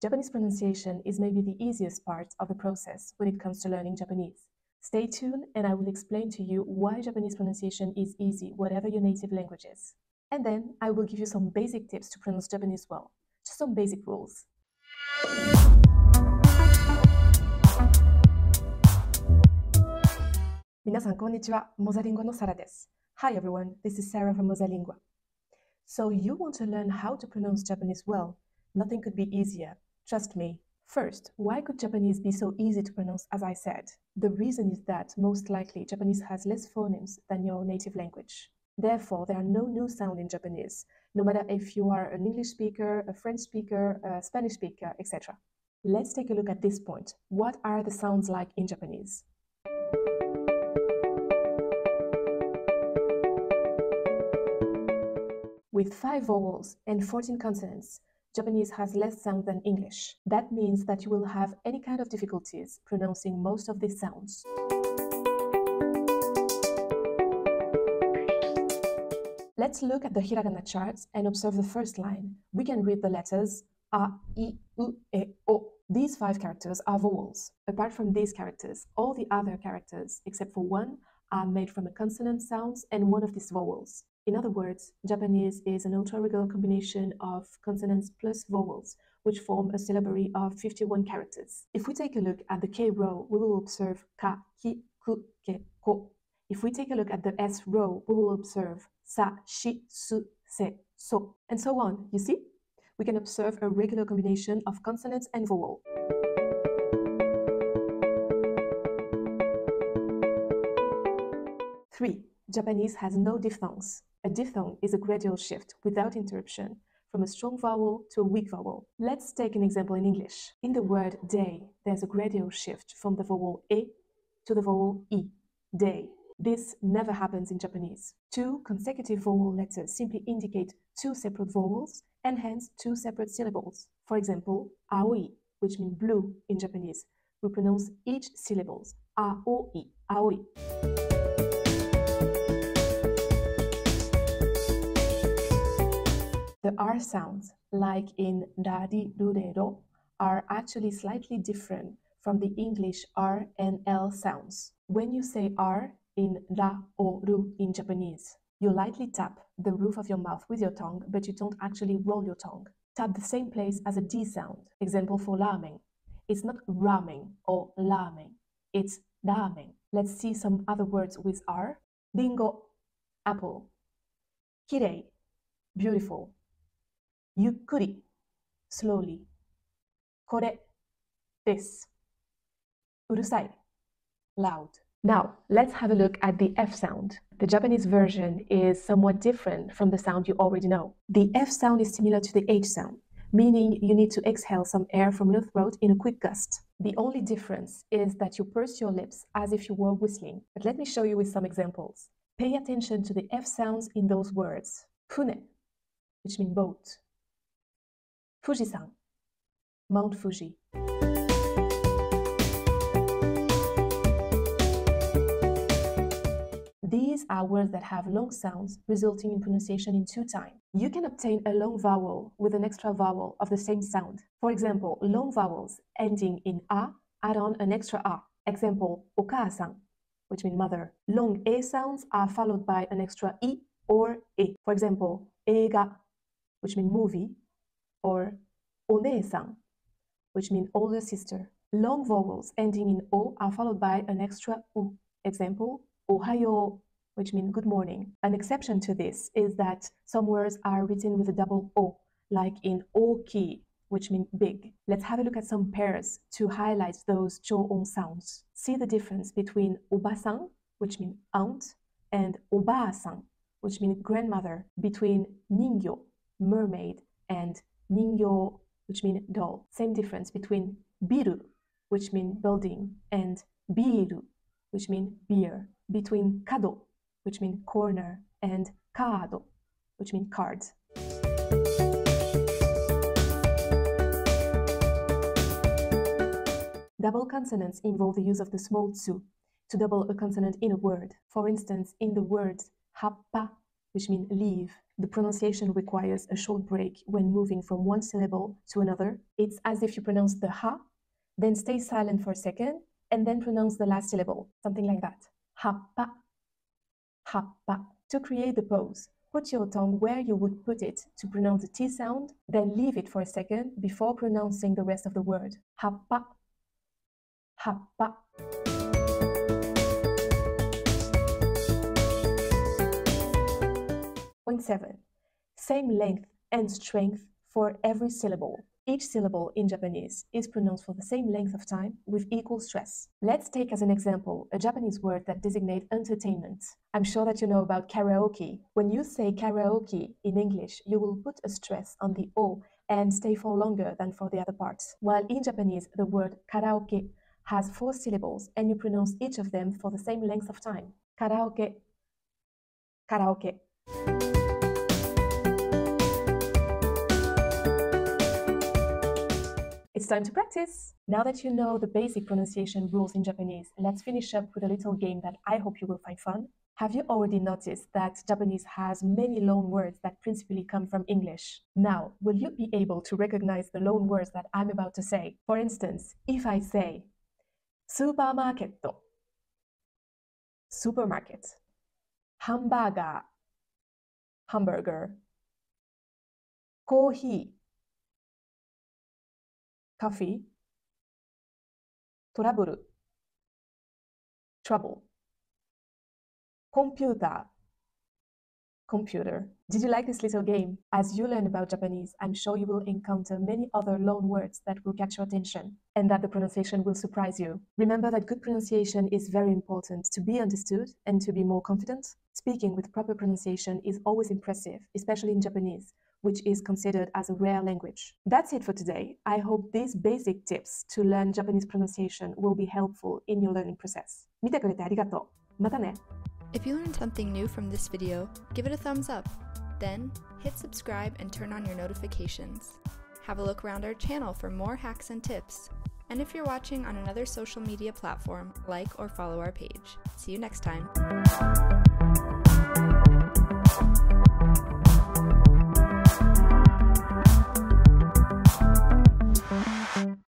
Japanese pronunciation is maybe the easiest part of the process when it comes to learning Japanese. Stay tuned and I will explain to you why Japanese pronunciation is easy, whatever your native language is. And then I will give you some basic tips to pronounce Japanese well, just some basic rules. 皆さんこんにちは。MosaLinguaのサラです。Hi everyone, this is Sarah from MosaLingua. So you want to learn how to pronounce Japanese well? Nothing could be easier. Trust me. First, why could Japanese be so easy to pronounce as I said? The reason is that most likely Japanese has less phonemes than your native language. Therefore, there are no new sounds in Japanese, no matter if you are an English speaker, a French speaker, a Spanish speaker, etc. Let's take a look at this point. What are the sounds like in Japanese? With 5 vowels and 14 consonants, Japanese has less sound than English. That means that you will have any kind of difficulties pronouncing most of these sounds. Let's look at the hiragana charts and observe the first line. We can read the letters A, I, U, E, O. These 5 characters are vowels. Apart from these characters, all the other characters, except for one, are made from a consonant sounds and one of these vowels. In other words, Japanese is an ultra-regular combination of consonants plus vowels, which form a syllabary of 51 characters. If we take a look at the K row, we will observe ka, ki, ku, ke, ko. If we take a look at the S row, we will observe sa, shi, su, se, so, and so on. You see? We can observe a regular combination of consonants and vowel. Three, Japanese has no diphthongs. A diphthong is a gradual shift without interruption from a strong vowel to a weak vowel. Let's take an example in English. In the word day, there's a gradual shift from the vowel e to the vowel I, day. This never happens in Japanese. 2 consecutive vowel letters simply indicate 2 separate vowels and hence 2 separate syllables. For example, aoi, which means blue in Japanese. We pronounce each syllable aoi, aoi. The R sounds, like in da, di, do, de, do, are actually slightly different from the English R and L sounds. When you say R in ra, o, ru in Japanese, you lightly tap the roof of your mouth with your tongue, but you don't actually roll your tongue. Tap the same place as a D sound. Example for ramen. It's not ramen or lamen, it's ramen. Let's see some other words with R. Ringo, apple. Kirei, beautiful. Yukkuri, slowly. Kore, this. Urusai, loud. Now, let's have a look at the F sound. The Japanese version is somewhat different from the sound you already know. The F sound is similar to the H sound, meaning you need to exhale some air from your throat in a quick gust. The only difference is that you purse your lips as if you were whistling. But let me show you with some examples. Pay attention to the F sounds in those words. Fune, which means boat. Fujisan, Mount Fuji. These are words that have long sounds, resulting in pronunciation in 2 times. You can obtain a long vowel with an extra vowel of the same sound. For example, long vowels ending in a add on an extra a. Example, okaasan, which means mother. Long a sounds are followed by an extra I or e. For example, eiga, which means movie, or oneesan, which means older sister. Long vowels ending in o are followed by an extra u. Example, ohayo, which means good morning. An exception to this is that some words are written with a double o, like in oki, which means big. Let's have a look at some pairs to highlight those cho-on sounds. See the difference between obasan, which means aunt, and obaasan, which means grandmother, between ningyo, mermaid, and ningyo, which means doll. Same difference between biru, which means building, and biru, which means beer. Between kado, which means corner, and kaado, which means cards. Double consonants involve the use of the small tsu to double a consonant in a word. For instance, in the words happa, which means leave. The pronunciation requires a short break when moving from one syllable to another. It's as if you pronounce the ha, then stay silent for a second, and then pronounce the last syllable, something like that. Happa, happa. To create the pause, put your tongue where you would put it to pronounce the T sound, then leave it for a second before pronouncing the rest of the word. Happa, happa. Point 7. Same length and strength for every syllable. Each syllable in Japanese is pronounced for the same length of time with equal stress. Let's take as an example a Japanese word that designates entertainment. I'm sure that you know about karaoke. When you say karaoke in English, you will put a stress on the O and stay for longer than for the other parts. While in Japanese, the word karaoke has 4 syllables and you pronounce each of them for the same length of time. Karaoke, karaoke. It's time to practice! Now that you know the basic pronunciation rules in Japanese, let's finish up with a little game that I hope you will find fun. Have you already noticed that Japanese has many loan words that principally come from English? Now, will you be able to recognize the loan words that I'm about to say? For instance, if I say supermarket, supermarket, hamburger, hamburger, coffee, coffee, trouble, trouble, computer, computer. Did you like this little game? As you learn about Japanese, I'm sure you will encounter many other loan words that will catch your attention and that the pronunciation will surprise you. Remember that good pronunciation is very important to be understood and to be more confident. Speaking with proper pronunciation is always impressive, especially in Japanese, which is considered as a rare language. That's it for today. I hope these basic tips to learn Japanese pronunciation will be helpful in your learning process. 見てくれてありがとう。またね。If you learned something new from this video, give it a thumbs up. Then, hit subscribe and turn on your notifications. Have a look around our channel for more hacks and tips. And if you're watching on another social media platform, like or follow our page. See you next time.